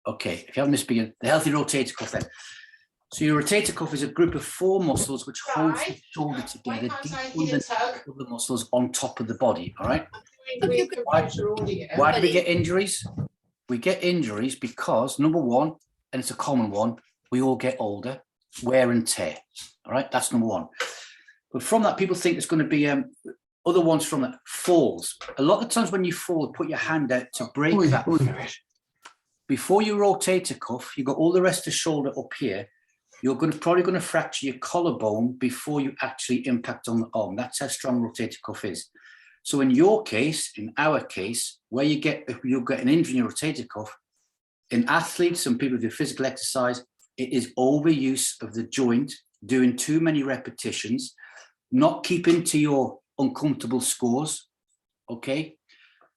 Okay, if you haven't missed begin, the healthy rotator cuff then. So your rotator cuff is a group of 4 muscles which holds the shoulder together deep underneath the muscles on top of the body, all right? Why do we get injuries? We get injuries because, number one, and it's a common one, we all get older, wear and tear, all right? That's number one. But from that, people think there's going to be other ones from that. Falls. A lot of times when you fall, put your hand out to break that. Before your rotator cuff, you've got all the rest of the shoulder up here. You're probably going to fracture your collarbone before you actually impact on the arm. That's how strong rotator cuff is. So in your case, in our case, where you get an injury in your rotator cuff, in athletes and people who do physical exercise, it is overuse of the joint, doing too many repetitions, not keeping to your uncomfortable scores. Okay.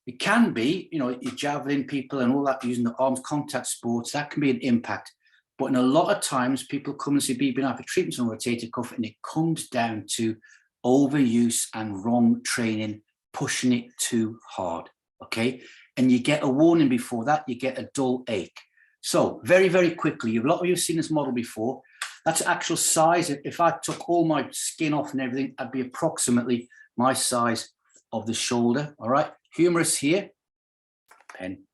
It can be, you know, your javelin people and all that, using the arms, contact sports, that can be an impact. But in a lot of times, people come and see BBNI for treatments on rotator cuff, and it comes down to overuse and wrong training, pushing it too hard, okay? And you get a warning before that, you get a dull ache. So very, very quickly, a lot of you have seen this model before. That's actual size. If I took all my skin off and everything, I'd be approximately my size of the shoulder, all right? Humerus here, pen.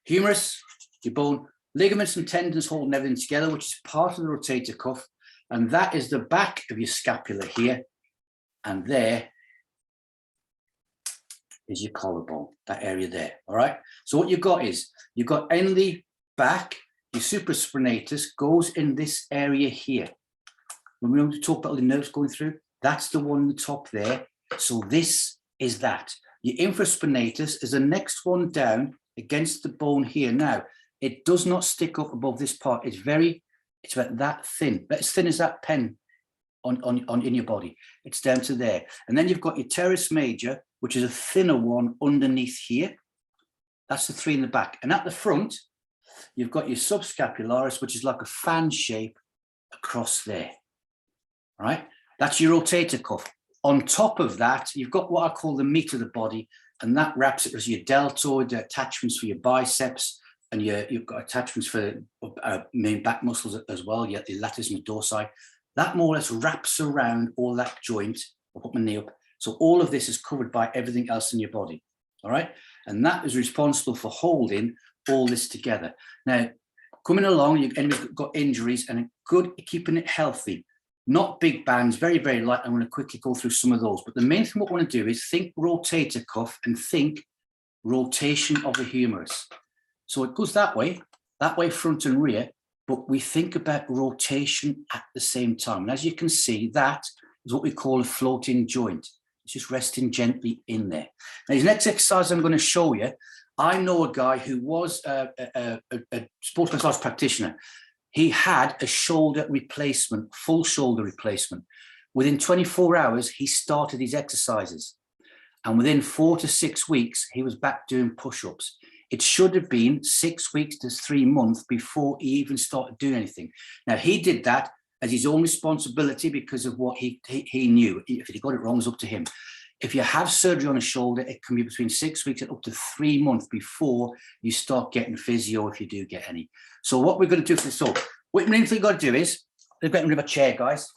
Humerus, your bone, ligaments and tendons holding everything together, which is part of the rotator cuff. And that is the back of your scapula here. And there is your collarbone, that area there, all right? So what you've got is, you've got in the back, your supraspinatus goes in this area here. When we want to talk about the nerves going through, that's the one on the top there. So this is that. Your infraspinatus is the next one down against the bone here. Now, it does not stick up above this part. It's about that thin, but as thin as that pen in your body. It's down to there. And then you've got your teres major, which is a thinner one underneath here. That's the 3 in the back. And at the front, you've got your subscapularis, which is like a fan shape across there. All right? That's your rotator cuff. On top of that, you've got what I call the meat of the body, and that wraps it as your deltoid attachments for your biceps, and you've got attachments for main back muscles as well, your latissimus dorsi. That more or less wraps around all that joint. I'll put my knee up. So all of this is covered by everything else in your body, all right? And that is responsible for holding all this together. Now, coming along, you've got injuries, and good keeping it healthy. Not big bands, very, very light. I'm going to quickly go through some of those. But the main thing what we want to do is think rotator cuff and think rotation of the humerus. So it goes that way front and rear, but we think about rotation at the same time. And as you can see, that is what we call a floating joint. It's just resting gently in there. Now, the next exercise I'm going to show you, I know a guy who was a sports massage practitioner. He had a shoulder replacement, full shoulder replacement. Within 24 hours, he started his exercises. And within 4 to 6 weeks, he was back doing push-ups. It should have been 6 weeks to 3 months before he even started doing anything. Now, he did that as his own responsibility because of what he knew. If he got it wrong, it's up to him. If you have surgery on a shoulder, it can be between 6 weeks and up to 3 months before you start getting physio, if you do get any. So what we're going to do for this, so what the main thing we've got to do is, let's get rid of a chair, guys.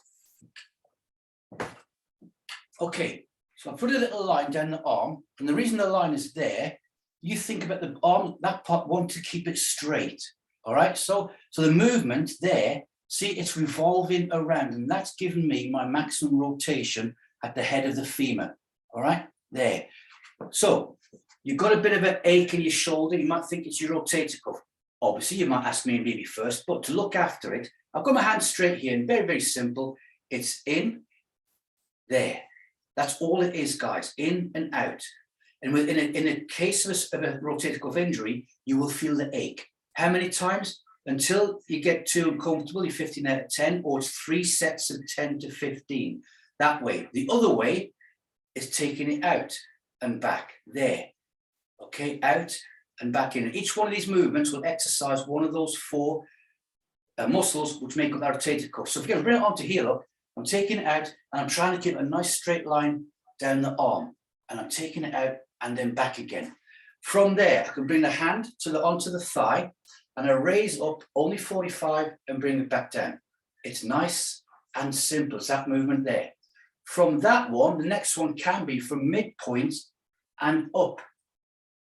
Okay, so I put a little line down the arm, and the reason the line is there, you think about the arm, that part, want to keep it straight, all right? So the movement there, see, it's revolving around, and that's giving me my maximum rotation at the head of the femur, all right? There. So you've got a bit of an ache in your shoulder. You might think it's your rotator cuff. Obviously, you might ask me maybe first, but to look after it, I've got my hand straight here, and very, very simple. It's in, there. That's all it is, guys, in and out. And in a case of a rotator cuff injury, you will feel the ache. How many times? Until you get too uncomfortable, you're 15 out of 10, or it's 3 sets of 10 to 15. That way. The other way is taking it out and back, there. Okay, out and back in. And each one of these movements will exercise one of those 4 muscles which make up our rotator cuff. So if you're going to bring it onto here, look, I'm taking it out and I'm trying to keep a nice straight line down the arm. And I'm taking it out and then back again. From there, I can bring the hand onto the thigh and I raise up only 45 and bring it back down. It's nice and simple. It's that movement there. From that one, the next one can be from midpoint and up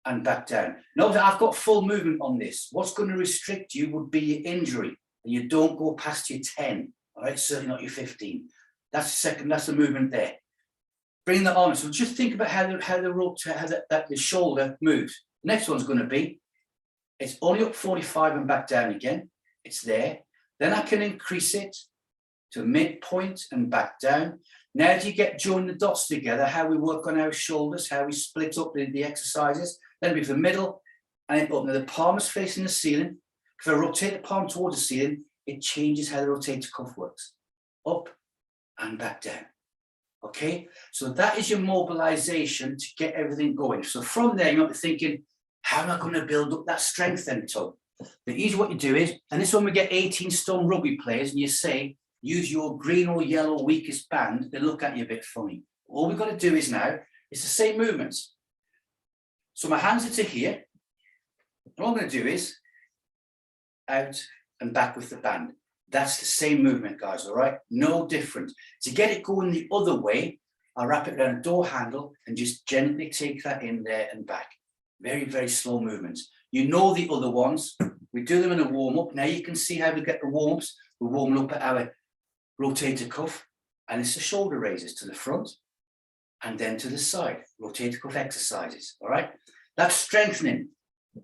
and back down. Notice I've got full movement on this. What's going to restrict you would be your injury. And you don't go past your 10, all right? Certainly not your 15. That's the second, that's the movement there. Bring the arm. So just think about how the shoulder moves. The next one's going to be, it's only up 45 and back down again. It's there. Then I can increase it to midpoint and back down. Now, do you get join the dots together, how we work on our shoulders, how we split up the exercises? Then it'll be the middle and it up. Now, the palm is facing the ceiling. If I rotate the palm towards the ceiling, it changes how the rotator cuff works. Up and back down. Okay, so that is your mobilization to get everything going. So from there, you might be thinking, how am I going to build up that strength then, Tom? The easy what you do is, and this is when we get 18-stone rugby players and you say, use your green or yellow weakest band, they look at you a bit funny. All we've got to do is now, it's the same movements. So my hands are to here. And all I'm going to do is out and back with the band. That's the same movement, guys, all right? No different. To get it going the other way, I'll wrap it around a door handle and just gently take that in there and back. Very, very slow movements. You know the other ones. We do them in a warm-up. Now you can see how we get the warm-ups. We're warming up at our rotator cuff, and it's the shoulder raises to the front and then to the side. Rotator cuff exercises, all right? That's strengthening.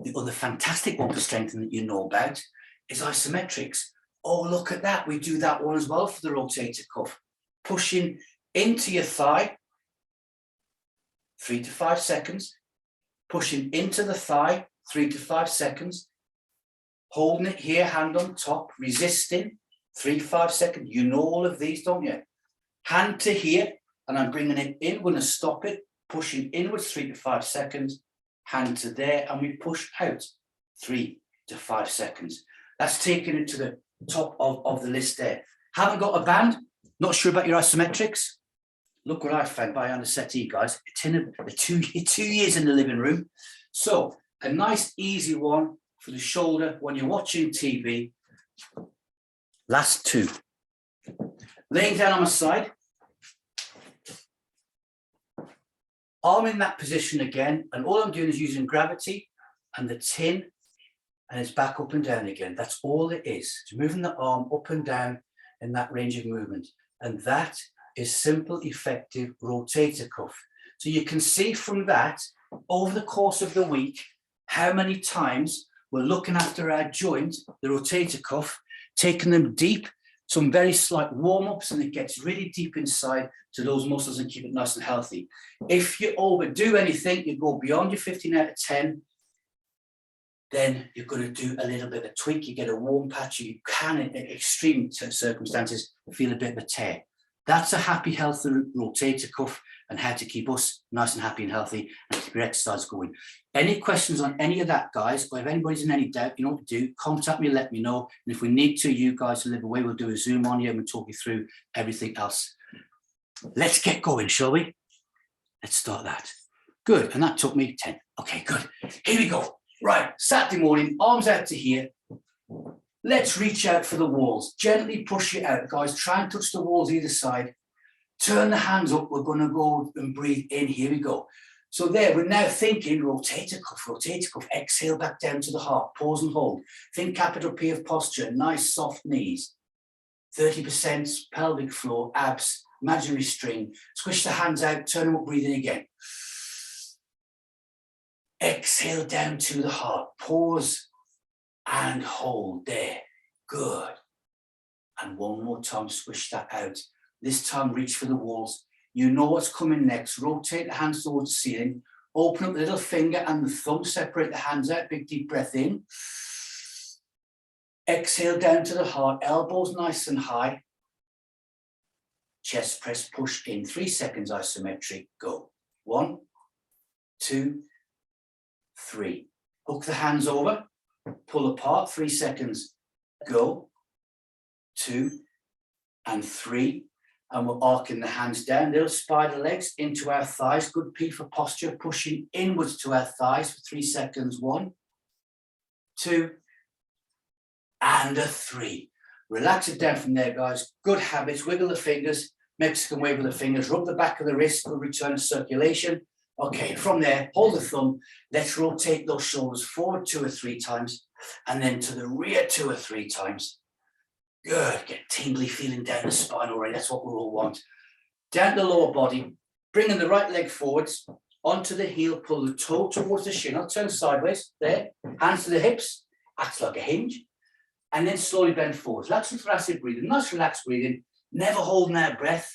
The other fantastic one for strengthening that you know about is isometrics. Oh, look at that. We do that one as well for the rotator cuff. Pushing into your thigh, 3 to 5 seconds. Pushing into the thigh, 3 to 5 seconds. Holding it here, hand on top, resisting, 3 to 5 seconds. You know all of these, don't you? Hand to here, and I'm bringing it in. We're going to stop it. Pushing inwards, 3 to 5 seconds. Hand to there, and we push out, 3 to 5 seconds. That's taking it to the top of the list there. Haven't got a band, not sure about your isometrics. Look what I found behind the settee, guys. It's in two years in the living room. So a nice easy one for the shoulder when you're watching TV. Last two. Laying down on my side. Arm in that position again, and all I'm doing is using gravity and the tin, and it's back up and down again. That's all it is. It's moving the arm up and down in that range of movement. And that is simple, effective rotator cuff. So you can see from that, over the course of the week, how many times we're looking after our joint, the rotator cuff, taking them deep, some very slight warm-ups, and it gets really deep inside to those muscles and keep it nice and healthy. If you overdo anything, you go beyond your 15 out of 10, then you're going to do a little bit of a tweak. You get a warm patch. You can, in extreme circumstances, feel a bit of a tear. That's a happy, healthy rotator cuff and how to keep us nice and happy and healthy and keep your exercise going. Any questions on any of that, guys, or if anybody's in any doubt, you know what to do, contact me, let me know. And if we need to, you guys to live away, we'll do a Zoom on you and we'll talk you through everything else. Let's get going, shall we? Let's start that. Good, and that took me 10. Okay, good. Here we go. Right, Saturday morning, arms out to here. Let's reach out for the walls. Gently push it out, guys. Try and touch the walls either side. Turn the hands up. We're going to go and breathe in. Here we go. So there, we're now thinking rotator cuff. Exhale back down to the heart. Pause and hold. Think capital P of posture. Nice soft knees. 30% pelvic floor, abs, imaginary string. Squish the hands out. Turn them up. Breathe in again. Exhale down to the heart. Pause and hold there. Good. And one more time, swish that out. This time, reach for the walls. You know what's coming next. Rotate the hands towards the ceiling. Open up the little finger and the thumb. Separate the hands out. Big deep breath in. Exhale down to the heart. Elbows nice and high. Chest press, push in. 3 seconds isometric. Go. 1, 2, 3. Hook the hands over. Pull apart. 3 seconds. Go. 2 and 3. And we're arcing the hands down, little spider legs into our thighs. Good P for posture, pushing inwards to our thighs for 3 seconds. 1, 2, and a 3. Relax it down from there, guys. Good habits. Wiggle the fingers. Mexican wave with the fingers. Rub the back of the wrist. Good return to circulation. Okay, from there, hold the thumb. Let's rotate those shoulders forward 2 or 3 times, and then to the rear 2 or 3 times. Good. Get tingly feeling down the spine already. That's what we all want. Down the lower body, bringing the right leg forwards, onto the heel, pull the toe towards the shin. I'll turn sideways, there. Hands to the hips, acts like a hinge. And then slowly bend forwards. Lateral thoracic breathing, nice relaxed breathing. Never holding our breath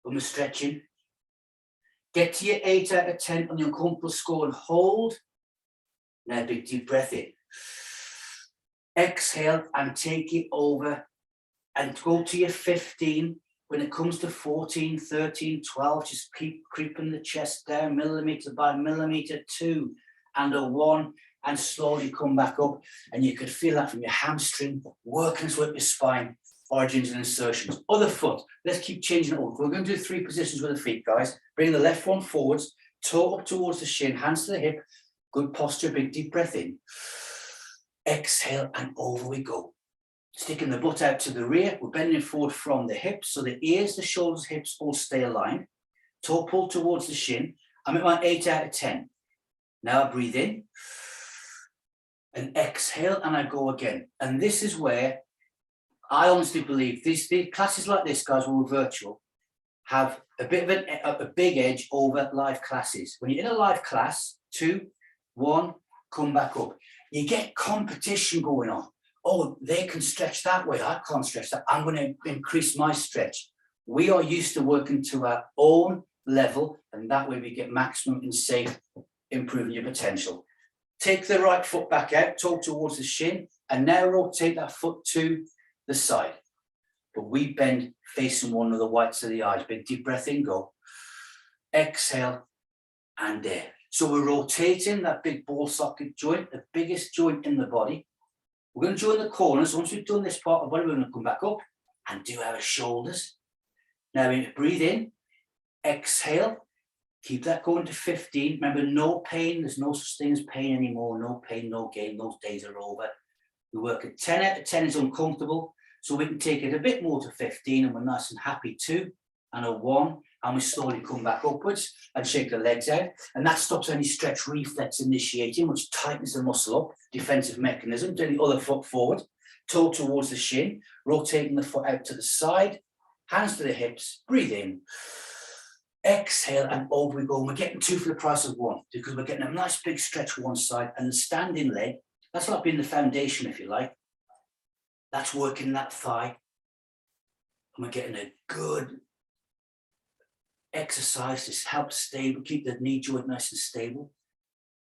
when we're stretching. Get to your 8 out of 10 on the uncomfortable score and hold. Now big deep breath in. Exhale and take it over and go to your 15. When it comes to 14, 13, 12, just keep creeping the chest down millimeter by millimeter, 2 and a 1, and slowly come back up. And you could feel that from your hamstring, working its way up your spine, origins and insertions. Other foot, let's keep changing it up. We're going to do 3 positions with the feet, guys. Bring the left one forwards, toe up towards the shin, hands to the hip, good posture, big deep breath in. Exhale and over we go. Sticking the butt out to the rear, we're bending forward from the hips, so the ears, the shoulders, hips all stay aligned. Toe pull towards the shin. I'm at my 8 out of 10. Now I breathe in and exhale and I go again. And this is where I honestly believe these classes like this, guys, when we're virtual, have a bit of a big edge over live classes. When you're in a live class, 2, 1, come back up. You get competition going on. Oh, they can stretch that way. I can't stretch that. I'm going to increase my stretch. We are used to working to our own level, and that way we get maximum and safe, improving your potential. Take the right foot back out, toe towards the shin, and now rotate that foot to the side. But we bend facing one of the whites of the eyes. Big deep breath in, go. Exhale, and there. So we're rotating that big ball socket joint, the biggest joint in the body. We're going to join the corners. Once we've done this part of the body, we're going to come back up and do our shoulders. Now we breathe in, exhale, keep that going to 15. Remember, no pain. There's no such thing as pain anymore. No pain, no gain. Those days are over. We work at 10 out of 10 is uncomfortable. So we can take it a bit more to 15 and we're nice and happy. 2 and a 1. And we slowly come back upwards and shake the legs out. And that stops any stretch reflex initiating, which tightens the muscle up, defensive mechanism. Do the other foot forward, toe towards the shin, rotating the foot out to the side, hands to the hips, breathe in, exhale, and over we go. And we're getting 2 for the price of 1 because we're getting a nice big stretch one side, and the standing leg, that's like being the foundation, if you like. That's working that thigh. And we're getting a good exercise to help stable, keep the knee joint nice and stable.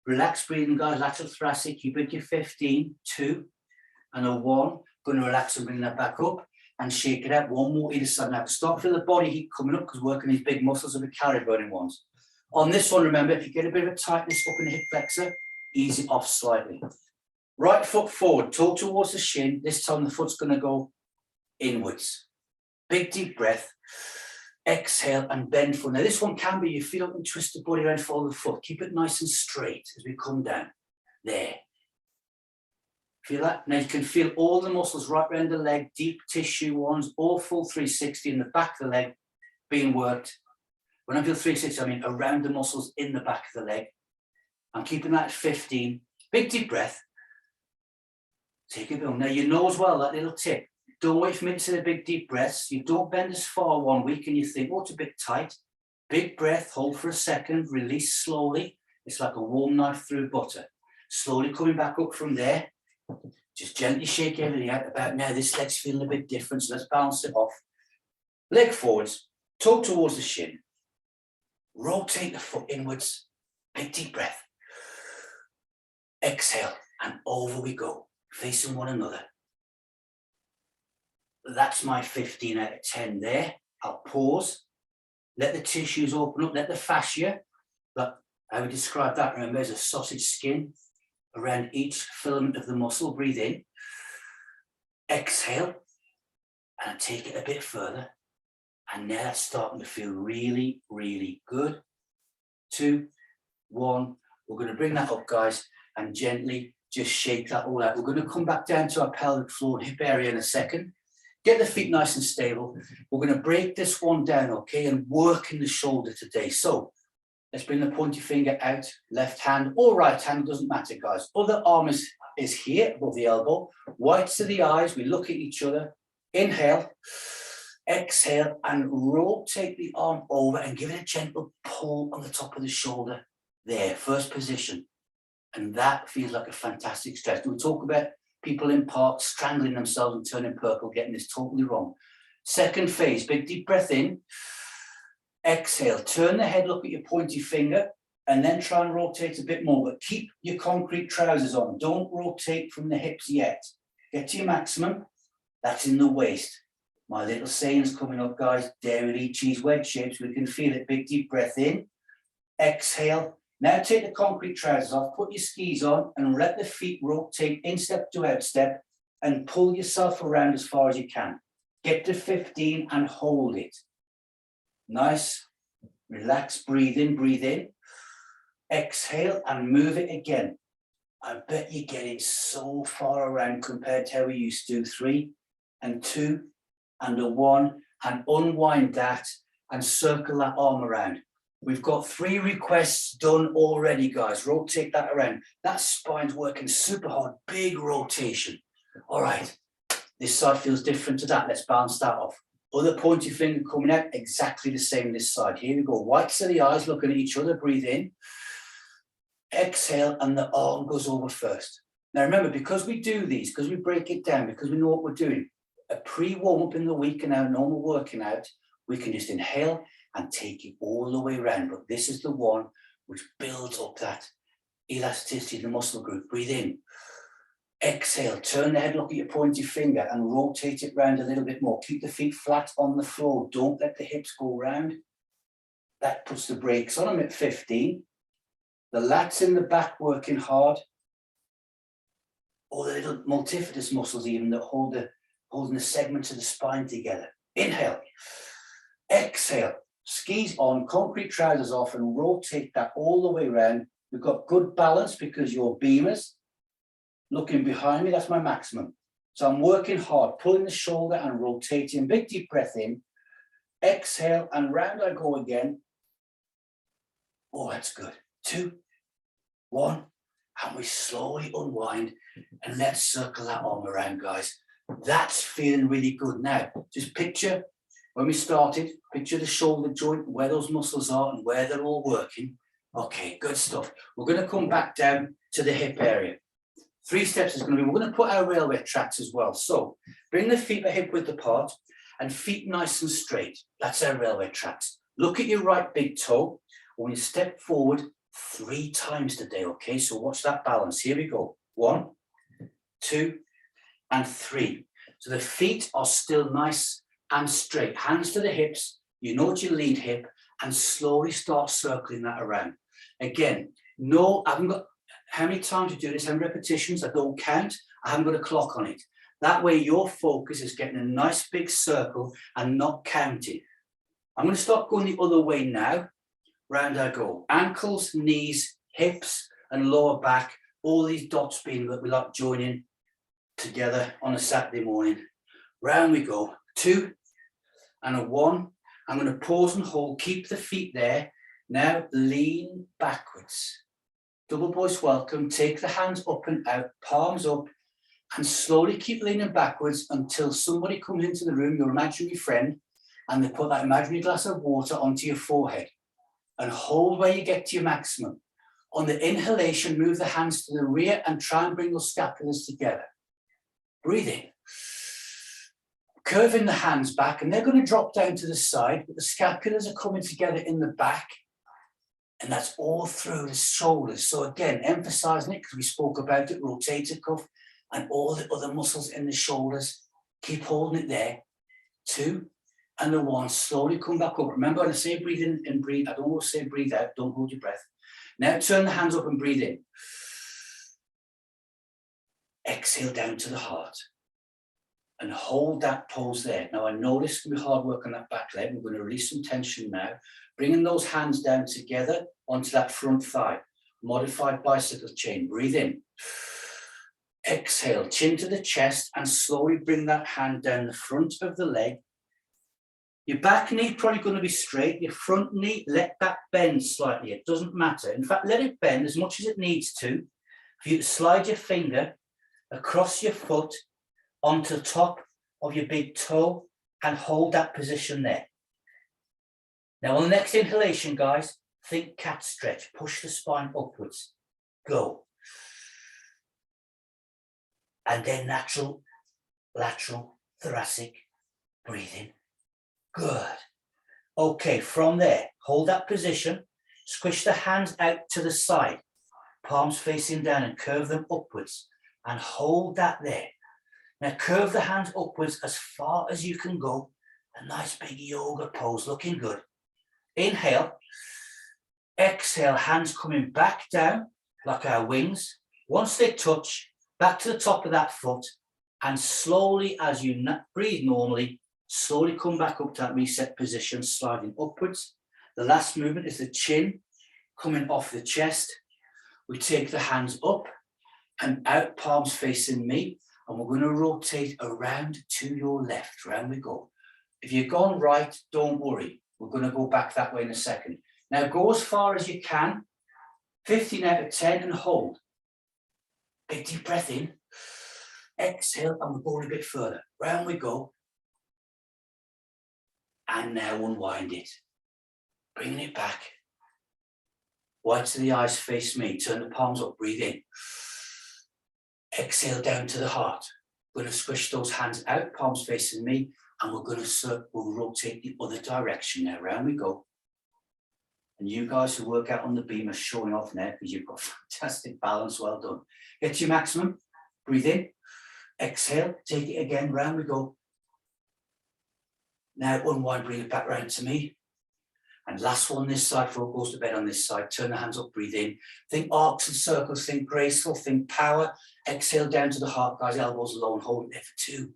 Relax breathing, guys, lateral thoracic, keep it to 15, 2 and a 1. Going to relax and bring that back up and shake it out. 1 more either side. Now start feel the body heat coming up because working these big muscles are the carry burning ones. On this one, remember, if you get a bit of a tightness up in the hip flexor, ease it off slightly. Right foot forward, toe towards the shin. This time the foot's going to go inwards. Big deep breath. Exhale and bend forward. Now this one can be, you feel up and twist the body around, follow the foot. Keep it nice and straight as we come down. There. Feel that? Now you can feel all the muscles right around the leg, deep tissue ones, all full 360 in the back of the leg being worked. When I feel 360, I mean around the muscles in the back of the leg. I'm keeping that at 15. Big deep breath. Take it down. Now you know as well, that little tip. Don't wait for me to say the big deep breaths. You don't bend as far 1 week and you think, oh, it's a bit tight. Big breath, hold for a second, release slowly. It's like a warm knife through butter. Slowly coming back up from there. Just gently shake everything out. About now, this leg's feeling a bit different, so let's bounce it off. Leg forwards, toe towards the shin. Rotate the foot inwards. Big deep breath. Exhale, and over we go, facing one another. That's my 15 out of 10 there. I'll pause, let the tissues open up, let the fascia, but I would describe that, remember, as a sausage skin around each filament of the muscle. Breathe in, exhale, and take it a bit further, And now that's starting to feel really, really good. 2, 1. We're going to bring that up, guys, and gently just shake that all out. We're going to come back down to our pelvic floor and hip area in a second. Get the feet nice and stable. We're going to break this one down, okay, and work in the shoulder today. So let's bring the pointy finger out, left hand or right hand, doesn't matter, guys. Other arm is here above the elbow. Whites of the eyes, we look at each other. Inhale, exhale, and rotate the arm over and give it a gentle pull on the top of the shoulder. There, first position. And that feels like a fantastic stretch. We talk about people in parks strangling themselves and turning purple, getting this totally wrong. Second phase, big deep breath in. Exhale, turn the head, look at your pointy finger, and then try and rotate a bit more, but keep your concrete trousers on. Don't rotate from the hips yet. Get to your maximum. That's in the waist. My little saying's coming up, guys. Dairy, cheese, wedge shapes. We can feel it. Big deep breath in. Exhale. Now take the concrete trousers off, put your skis on, and let the feet rotate instep to outstep, and pull yourself around as far as you can. Get to 15 and hold it. Nice. Relax, breathe in. Exhale and move it again. I bet you're getting so far around compared to how we used to. 3 and 2 and a 1, and unwind that and circle that arm around. We've got 3 requests done already, guys. Rotate that around. That spine's working super hard. Big rotation. All right. This side feels different to that. Let's bounce that off. Other pointy finger coming out, exactly the same this side. Here we go. Whites of the eyes, looking at each other. Breathe in. Exhale, and the arm goes over first. Now remember, because we do these, because we break it down, because we know what we're doing, a pre-warm-up in the week and our normal working out, we can just inhale and take it all the way around. But this is the one which builds up that elasticity in the muscle group. Breathe in. Exhale, turn the head, look at your pointy finger and rotate it round a little bit more. Keep the feet flat on the floor. Don't let the hips go round. That puts the brakes on. I'm at 15. The lats in the back working hard. Or the little multifidus muscles even that holding the segments of the spine together. Inhale. Exhale. Skis on, concrete trousers off, and rotate that all the way around. We've got good balance because you're beamers. Looking behind me, that's my maximum. So I'm working hard, pulling the shoulder and rotating. Big deep breath in. Exhale, and round I go again. Oh, that's good. 2, 1, and we slowly unwind, and let's circle that arm around, guys. That's feeling really good. Now, just picture when we started, picture the shoulder joint, where those muscles are and where they're all working. Okay, good stuff. We're going to come back down to the hip area. 3 steps is going to be, we're going to put our railway tracks as well. So bring the feet a hip width apart and feet nice and straight. That's our railway tracks. Look at your right big toe. When you step forward 3 times today, okay? So watch that balance. Here we go. 1, 2, and 3. So the feet are still nice and straight. Hands to the hips. You know it's your lead hip, and slowly start circling that around. Again, no, I haven't got how many times you do this, how many repetitions, I don't count. I haven't got a clock on it. That way your focus is getting a nice big circle and not counting. I'm going to start going the other way now. Round I go. Ankles, knees, hips, and lower back. All these dots being that we like joining together on a Saturday morning. Round we go. 2 and a 1. I'm going to pause and hold. Keep the feet there. Now lean backwards. Double voice welcome. Take the hands up and out, palms up, and slowly keep leaning backwards until somebody comes into the room, your imaginary friend, and they put that imaginary glass of water onto your forehead. And hold where you get to your maximum. On the inhalation, move the hands to the rear and try and bring those scapulars together. Breathe in. Curving the hands back, and they're going to drop down to the side, but the scapulars are coming together in the back. And that's all through the shoulders. So again, emphasizing it because we spoke about it, rotator cuff and all the other muscles in the shoulders. Keep holding it there. 2 and a 1. Slowly come back up. Remember when I say breathe in and breathe, I don't always say breathe out. Don't hold your breath. Now turn the hands up and breathe in. Exhale down to the heart. and hold that pose there. Now I know this can be hard work on that back leg. We're going to release some tension now, bringing those hands down together onto that front thigh. Modified bicycle chain. Breathe in. Exhale, chin to the chest, and slowly bring that hand down the front of the leg. Your back knee probably going to be straight. Your front knee, let that bend slightly. It doesn't matter. In fact, let it bend as much as it needs to. For you to slide your finger across your foot onto the top of your big toe and hold that position there. Now on the next inhalation, guys, think cat stretch. Push the spine upwards. Go. And then natural, lateral, thoracic, breathing. Good. Okay, from there, hold that position. Squish the hands out to the side. Palms facing down and curve them upwards. And hold that there. Now curve the hands upwards as far as you can go. A nice big yoga pose, looking good. Inhale. Exhale, hands coming back down like our wings. Once they touch, back to the top of that foot. And slowly, as you breathe normally, slowly come back up to that reset position, sliding upwards. The last movement is the chin coming off the chest. We take the hands up and out, palms facing me. And we're going to rotate around to your left. Round we go. If you've gone right, don't worry. We're going to go back that way in a second. Now go as far as you can. 15 out of 10 and hold. Big deep breath in. Exhale and we're going a bit further. Round we go. And now unwind it. Bringing it back. Whites of the eyes face me. Turn the palms up. Breathe in. Exhale down to the heart. We're going to squish those hands out, palms facing me, and we're going to we'll rotate the other direction now. Round we go. And you guys who work out on the beam are showing off now because you've got fantastic balance. Well done. Get to your maximum. Breathe in. Exhale. Take it again. Round we go. Now unwind, bring it back round to me. And last one this side before it goes to bed on this side. Turn the hands up, breathe in. Think arcs and circles, think graceful, think power. Exhale down to the heart, guys, elbows low and hold it there for 2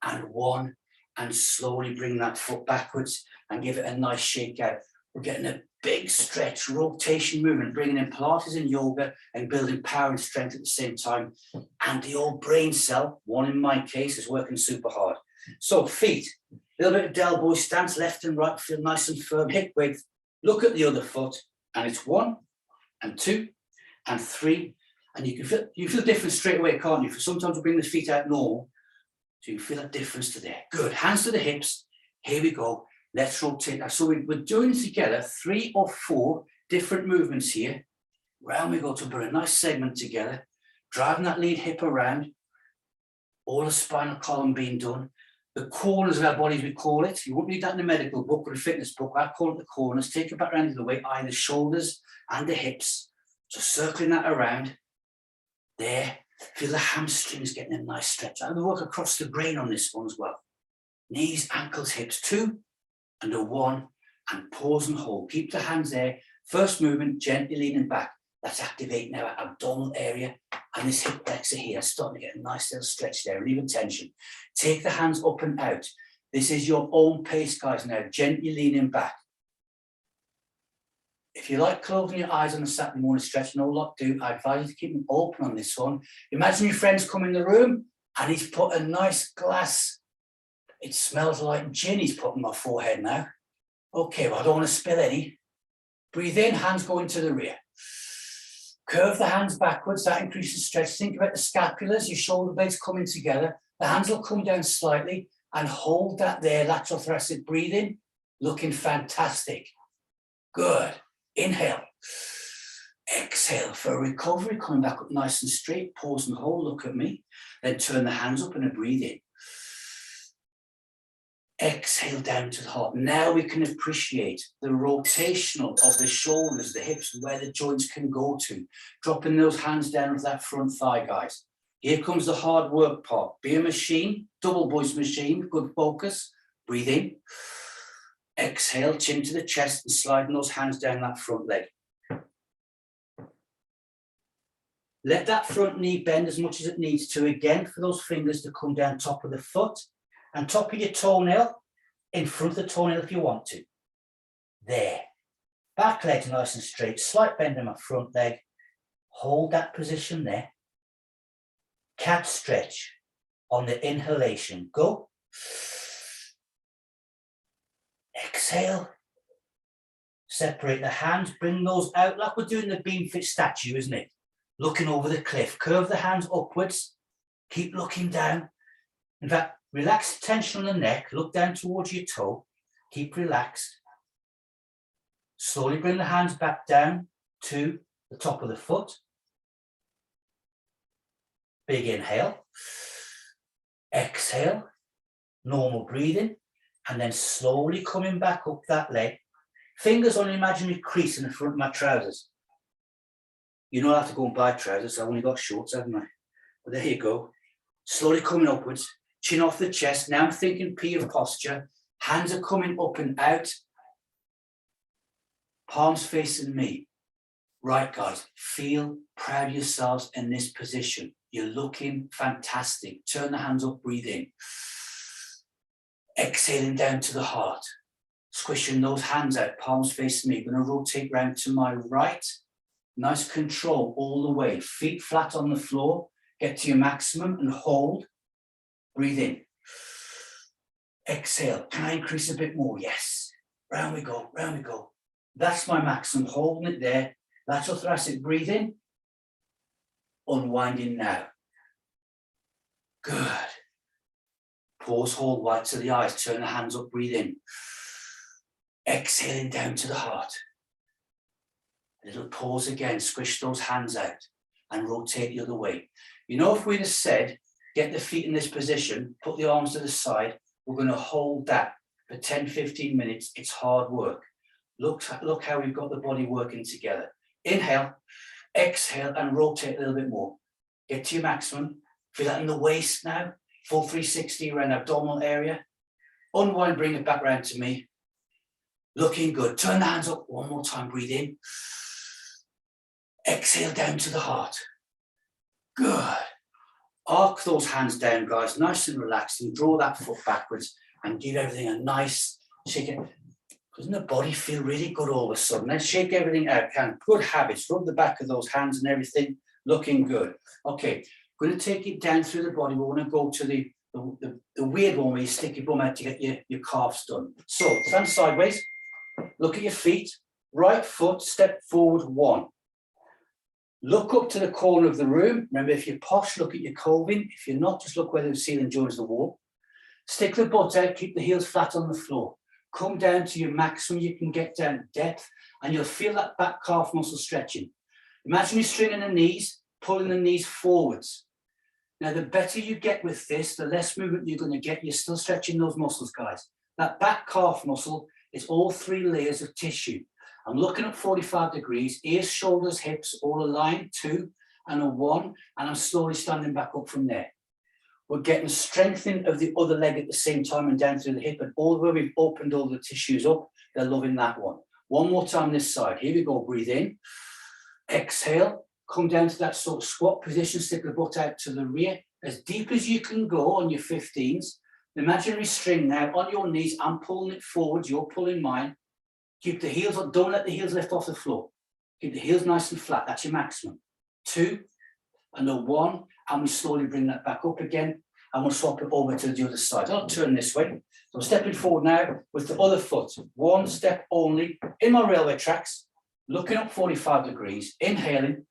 and 1. And slowly bring that foot backwards and give it a nice shake out. We're getting a big stretch, rotation movement, bringing in Pilates and yoga and building power and strength at the same time. And the old brain cell, one in my case, is working super hard. So feet. A little bit of del boy stance, left and right, feel nice and firm, hip width. Look at the other foot, and it's 1 and 2 and 3. And you feel different straight away, can't you? For sometimes we bring the feet out normal, so you feel a difference to there. Good, hands to the hips. Here we go. Let's rotate that. So we're doing together 3 or 4 different movements here. Round we go to put a nice segment together, driving that lead hip around. All the spinal column being done. The corners of our bodies, we call it. You won't read that in a medical book or a fitness book. I call it the corners. Take it back around to the way, the shoulders and the hips. So circling that around. There. Feel the hamstrings getting a nice stretch. I'm going to work across the brain on this one as well. Knees, ankles, hips. 2 and a 1. And pause and hold. Keep the hands there. First movement, gently leaning back. That's activating our abdominal area. And this hip flexor here, starting to get a nice little stretch there, relieving tension. Take the hands up and out. This is your own pace, guys, now. Gently leaning back. If you like closing your eyes on a Saturday morning stretch, no lot do, I advise you to keep them open on this one. Imagine your friends come in the room and he's put a nice glass. It smells like gin he's put on my forehead now. Okay, well, I don't want to spill any. Breathe in, hands go into the rear. Curve the hands backwards, that increases stretch. Think about the scapulas, your shoulder blades coming together. The hands will come down slightly and hold that there, lateral thoracic breathing, looking fantastic. Good. Inhale. Exhale for a recovery, coming back up nice and straight. Pause and hold, look at me. Then turn the hands up and a breathe in. Exhale down to the heart. Now we can appreciate the rotational of the shoulders, the hips, where the joints can go to. Dropping those hands down with that front thigh, guys. Here comes the hard work part. Be a machine, double voice machine, good focus. Breathe in. Exhale, chin to the chest and sliding those hands down that front leg. Let that front knee bend as much as it needs to, again, for those fingers to come down top of the foot and top of your toenail, in front of the toenail if you want to. There. Back leg's nice and straight, slight bend in my front leg. Hold that position there. Cat stretch on the inhalation. Go. Exhale. Separate the hands, bring those out like we're doing the beam fit statue, isn't it? Looking over the cliff. Curve the hands upwards. Keep looking down. In fact, relax the tension on the neck. Look down towards your toe. Keep relaxed. Slowly bring the hands back down to the top of the foot. Big inhale. Exhale. Normal breathing. And then slowly coming back up that leg. Fingers on an imaginary crease in the front of my trousers. You don't have to go and buy trousers. I've only got shorts, haven't I? But there you go. Slowly coming upwards. Chin off the chest. Now I'm thinking P of posture. Hands are coming up and out. Palms facing me. Right, guys. Feel proud of yourselves in this position. You're looking fantastic. Turn the hands up, breathe in. Exhaling down to the heart. Squishing those hands out, palms facing me. Going to rotate round to my right. Nice control all the way. Feet flat on the floor. Get to your maximum and hold. Breathe in. Exhale. Can I increase a bit more? Yes. Round we go, round we go. That's my maximum. Holding it there. Lateral thoracic. Breathe in. Unwinding now. Good. Pause, hold, white to the eyes. Turn the hands up, breathe in. Exhaling down to the heart. A little pause again. Squish those hands out and rotate the other way. You know, if we'd have said, get the feet in this position, put the arms to the side, we're going to hold that for 10, 15 minutes. It's hard work. Look how we've got the body working together. Inhale, exhale, and rotate a little bit more. Get to your maximum. Feel that in the waist now. Full 360 around the abdominal area. Unwind, bring it back round to me. Looking good. Turn the hands up one more time. Breathe in. Exhale down to the heart. Good. Arc those hands down, guys. Nice and relaxed. And draw that foot backwards and give everything a nice shake. Doesn't the body feel really good all of a sudden? Let's shake everything out. Good habits. Rub the back of those hands and everything. Looking good. Okay. Going to take it down through the body. We want to go to the weird one where you stick your bum out to get your calves done. So stand sideways. Look at your feet. Right foot, step forward one. Look up to the corner of the room. Remember, if you're posh, look at your coving. If you're not, just look where the ceiling joins the wall. Stick the butt out, keep the heels flat on the floor. Come down to your maximum you can get down depth, and you'll feel that back calf muscle stretching. Imagine you're stringing the knees, pulling the knees forwards. Now, the better you get with this, the less movement you're going to get. You're still stretching those muscles, guys. That back calf muscle is all three layers of tissue. I'm looking at 45 degrees, ears, shoulders, hips, all aligned, 2 and a 1, and I'm slowly standing back up from there. We're getting strengthening of the other leg at the same time and down through the hip, and although we've opened all the tissues up, they're loving that one. One more time this side. Here we go. Breathe in. Exhale. Come down to that sort of squat position. Stick the butt out to the rear. As deep as you can go on your 15s. The imaginary string now on your knees. I'm pulling it forward. You're pulling mine. Keep the heels up. Don't let the heels lift off the floor. Keep the heels nice and flat. That's your maximum. 2 and a 1. And we slowly bring that back up again. And we'll swap it over to the other side. I'll turn this way. So I'm stepping forward now with the other foot. One step only in my railway tracks. Looking up 45 degrees. Inhaling.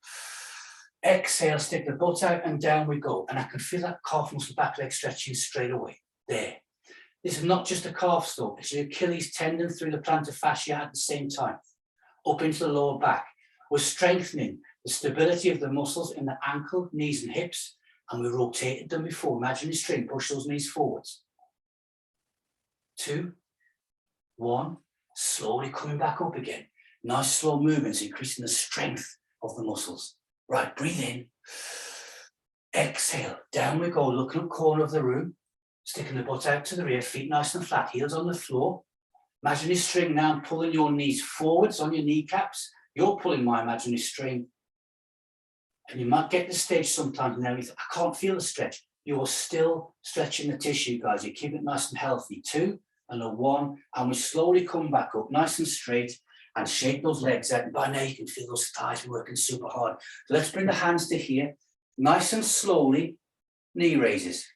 Exhale. Stick the butt out and down we go. And I can feel that calf muscle back leg stretching straight away. There. This is not just a calf stop. It's your Achilles tendon through the plantar fascia at the same time. Up into the lower back. We're strengthening the stability of the muscles in the ankle, knees and hips. And we rotated them before. Imagine the string. Push those knees forwards. 2, 1. Slowly coming back up again. Nice slow movements, increasing the strength of the muscles. Right, breathe in. Exhale. Down we go. Looking up corner of the room. Sticking the butt out to the rear. Feet nice and flat. Heels on the floor. Imaginary string now and pulling your knees forwards on your kneecaps. You're pulling my imaginary string. And you might get to the stage sometimes now, you think, I can't feel the stretch. You're still stretching the tissue, guys. You keep it nice and healthy. 2 and a 1, and we slowly come back up nice and straight and shake those legs out. And by now you can feel those thighs working super hard. So let's bring the hands to here, nice and slowly, knee raises.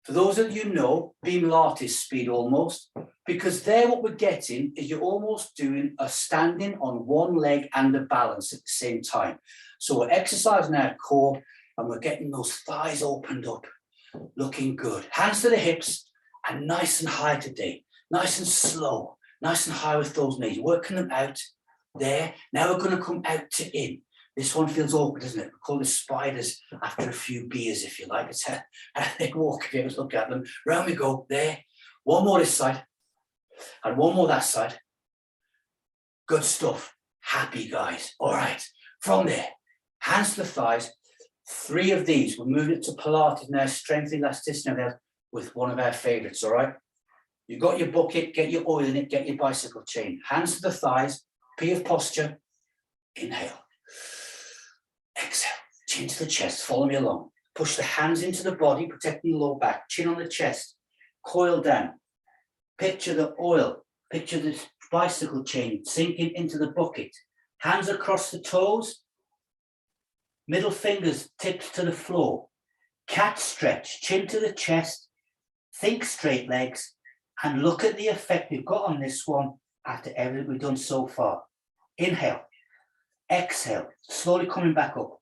For those of you know, beam Pilates speed almost, because there what we're getting is you're almost doing a standing on one leg and a balance at the same time. So we're exercising our core and we're getting those thighs opened up, looking good. Hands to the hips and nice and high today, nice and slow, nice and high with those knees, working them out there. Now we're going to come out to in. This one feels awkward, doesn't it? We call this spiders after a few beers, if you like. It's how they walk, if you ever look at them. Round we go, there. One more this side, and one more that side. Good stuff. Happy, guys. All right. From there, hands to the thighs. 3 of these. We're moving it to Pilates now, strength, elasticity now with one of our favorites, all right? You got your bucket, get your oil in it, get your bicycle chain. Hands to the thighs, P of posture. Inhale. Exhale, chin to the chest, follow me along. Push the hands into the body, protecting the lower back, chin on the chest, coil down. Picture the oil, picture the bicycle chain sinking into the bucket. Hands across the toes, middle fingers tips to the floor. Cat stretch, chin to the chest, think straight legs, and look at the effect we've got on this one after everything we've done so far. Inhale. Exhale, slowly coming back up.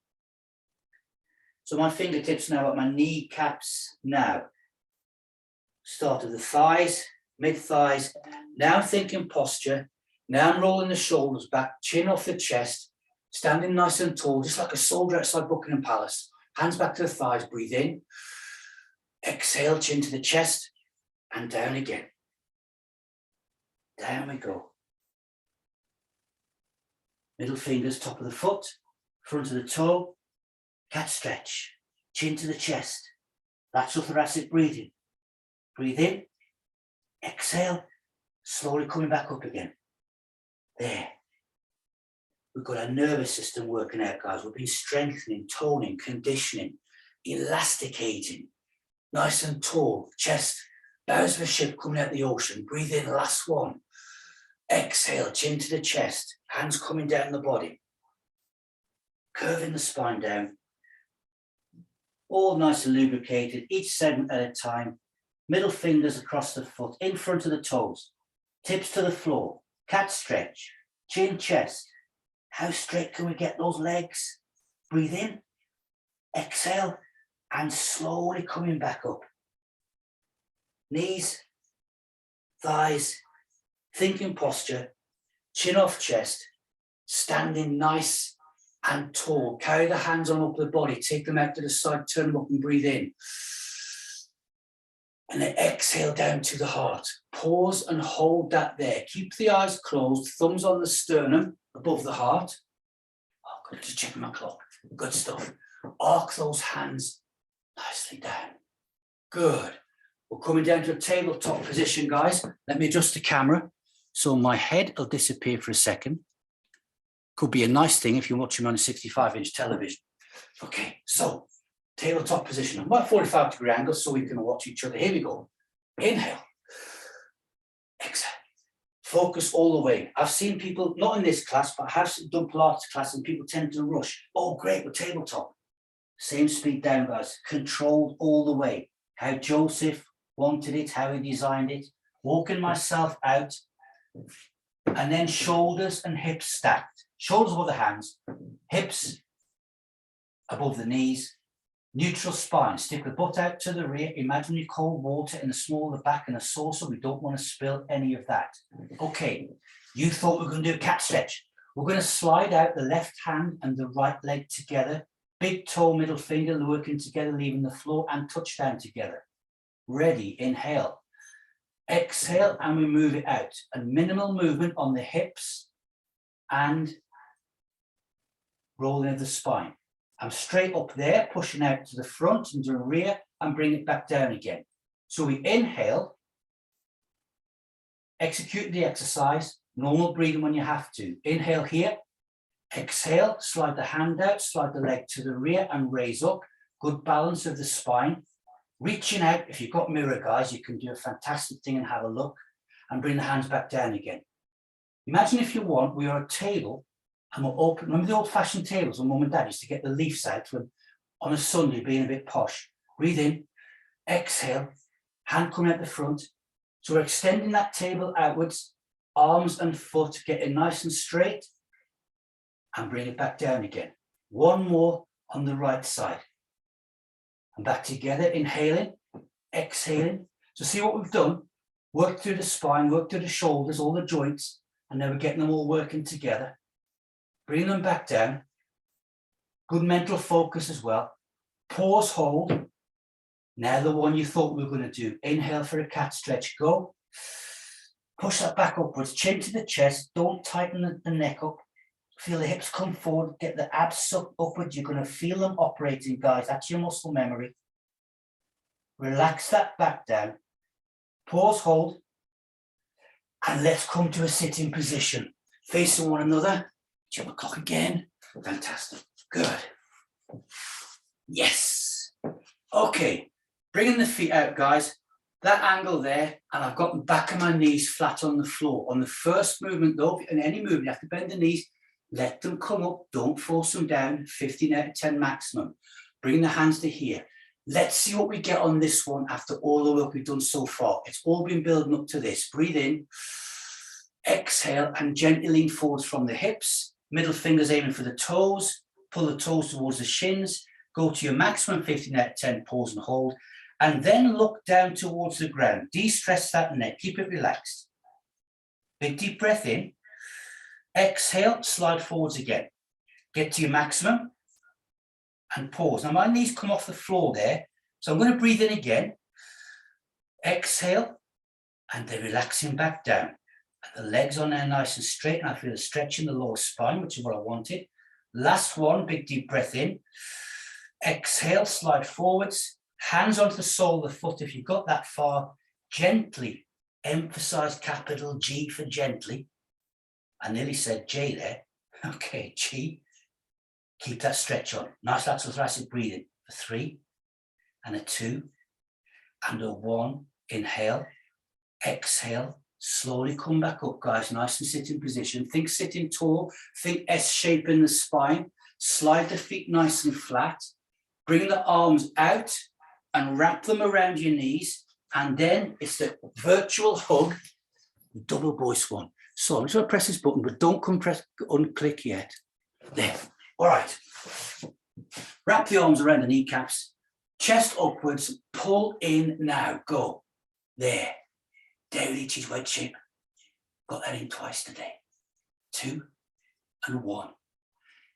So my fingertips now at my kneecaps now. Start of the thighs, mid-thighs. Now I'm thinking posture. Now I'm rolling the shoulders back, chin off the chest, standing nice and tall, just like a soldier outside Buckingham Palace. Hands back to the thighs, breathe in. Exhale, chin to the chest, and down again. Down we go. Middle fingers, top of the foot, front of the toe, cat stretch, chin to the chest, lateral thoracic breathing. Breathe in, exhale, slowly coming back up again. There. We've got our nervous system working out, guys. We've been strengthening, toning, conditioning, elasticating, nice and tall, chest, bows of a ship coming out the ocean. Breathe in, last one. Exhale, chin to the chest, hands coming down the body. Curving the spine down. All nice and lubricated, each segment at a time. Middle fingers across the foot, in front of the toes. Tips to the floor, cat stretch, chin, chest. How straight can we get those legs? Breathe in, exhale, and slowly coming back up. Knees, thighs, thinking posture, chin off chest, standing nice and tall. Carry the hands on up the body, take them out to the side, turn them up and breathe in. And then exhale down to the heart. Pause and hold that there. Keep the eyes closed, thumbs on the sternum above the heart. Oh, good, just checking my clock. Good stuff. Arc those hands nicely down. Good. We're coming down to a tabletop position, guys. Let me adjust the camera. So my head will disappear for a second. Could be a nice thing if you're watching on a 65-inch television. Okay, so tabletop position. I'm about 45-degree angle so we can watch each other. Here we go. Inhale. Exhale. Focus all the way. I've seen people, not in this class, but I have done Pilates class and people tend to rush. Oh, great, we're tabletop. Same speed down, guys. Controlled all the way. How Joseph wanted it, how he designed it. Walking myself out. And then shoulders and hips stacked. Shoulders above the hands, hips above the knees, neutral spine. Stick the butt out to the rear. Imagine your cold water in the small of the back and a saucer. We don't want to spill any of that. Okay, you thought we were going to do a cat stretch. We're going to slide out the left hand and the right leg together. Big toe, middle finger working together, leaving the floor and touch down together. Ready, inhale. Exhale, and we move it out. And minimal movement on the hips and rolling of the spine. I'm straight up there, pushing out to the front and to the rear, and bring it back down again. So we inhale, execute the exercise, normal breathing when you have to. Inhale here, Exhale, slide the hand out, slide the leg to the rear and raise up. Good balance of the spine. Reaching out, if you've got mirror, guys, you can do a fantastic thing and have a look and bring the hands back down again. Imagine if you want, we are at a table and we're open. Remember the old-fashioned tables when mum and dad used to get the leaves out from on a Sunday being a bit posh. Breathe in, exhale, hand coming out the front. So we're extending that table outwards, arms and foot getting nice and straight, and bring it back down again. One more on the right side. And back together, inhaling, exhaling. So see what we've done? Work through the spine, work through the shoulders, all the joints, and then we're getting them all working together. Bring them back down. Good mental focus as well. Pause, hold. Now the one you thought we were going to do. Inhale for a cat stretch, go. Push that back upwards, chin to the chest, don't tighten the neck up. Feel the hips come forward, get the abs sucked upwards. You're going to feel them operating, guys. That's your muscle memory. Relax that back down. Pause, hold. And let's come to a sitting position. Facing one another. Jump the clock again. Fantastic. Good. Yes. Okay. Bringing the feet out, guys. That angle there, and I've got the back of my knees flat on the floor. On the first movement, though, in any movement, you have to bend the knees. Let them come up, don't force them down, 15 out of 10 maximum. Bring the hands to here. Let's see what we get on this one after all the work we've done so far. It's all been building up to this. Breathe in, exhale, and gently lean forwards from the hips. Middle fingers aiming for the toes. Pull the toes towards the shins. Go to your maximum 15 out of 10, pause and hold. And then look down towards the ground. De-stress that neck, keep it relaxed. Big deep breath in. Exhale, slide forwards again. Get to your maximum and pause. Now my knees come off the floor there, so I'm going to breathe in again. Exhale, and then relaxing back down. And the legs on there nice and straight, and I feel a stretch in the lower spine, which is what I wanted. Last one, big deep breath in. Exhale, slide forwards. Hands onto the sole of the foot if you've got that far. Gently, emphasize capital G for gently. I nearly said J there. Okay, G. Keep that stretch on. Nice lateral thoracic breathing. A 3 and a 2 and a 1. Inhale, exhale. Slowly come back up, guys. Nice and sitting position. Think sitting tall. Think S shape in the spine. Slide the feet nice and flat. Bring the arms out and wrap them around your knees. And then it's the virtual hug, double voice one. So I'm just going to press this button, but don't unclick yet. There. All right. Wrap the arms around the kneecaps. Chest upwards. Pull in now. Go. There. There it is, wedge shape. Got that in twice today. 2 and 1.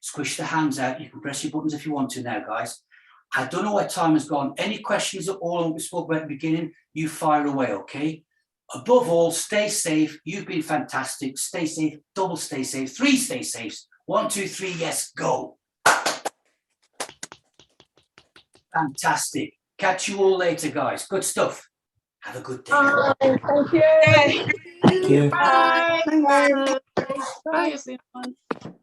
Squish the hands out. You can press your buttons if you want to now, guys. I don't know where time has gone. Any questions at all on what we spoke about at the beginning, you fire away, okay? Above all, stay safe. You've been fantastic. Stay safe, double stay safe, 3 stay safes. 1, 2, 3, yes, go. Fantastic. Catch you all later, guys. Good stuff. Have a good day. Thank you. Thank you. Bye. Bye. Bye, everyone.